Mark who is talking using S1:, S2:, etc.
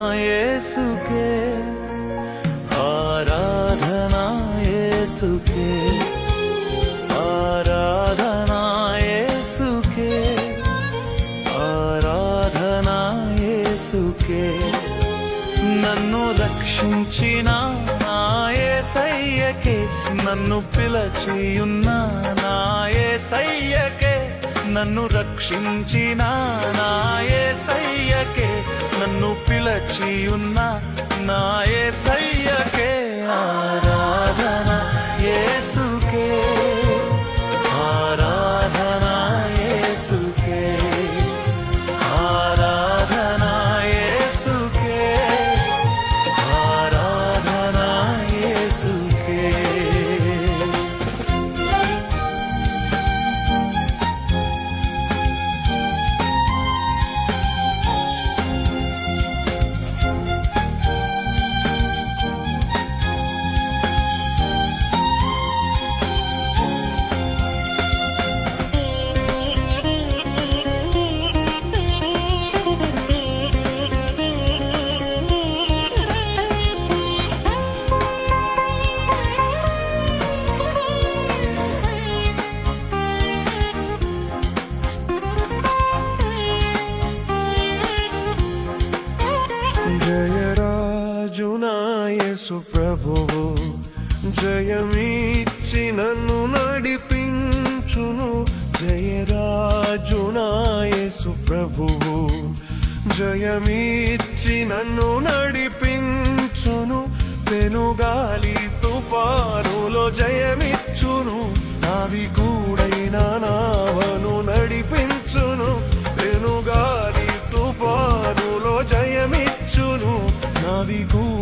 S1: యేసుకే ఆరాధనా యేసుకే ఆరాధనా యేసుకే ఆరాధనా యేసుకే నన్ను రక్షించిన నా యేసయ్యకే నన్ను పిలచియున్న నా యేసయ్యకే నన్ను రక్షించిన నా యేసయ్యకే నన్ను పిలచియున్న నా యేసయ్యకే ఆరాధన యేసుకే ఆరాధన యేసుకే ఆరాధన యేసుకే ఆరాధన యేసుకే జయరాజునా యేసు ప్రభువు జయమిచ్చి నన్ను నడిపించును జయరాజునా యేసు ప్రభువు జయమిచ్చి నన్ను నడిపించును పెనుగాలి తుఫానులో జయమిచ్చును నావికుడైన నావను నడిపించును పెనుగాలి తుఫానులో జయమిచ్చును నావికుడైన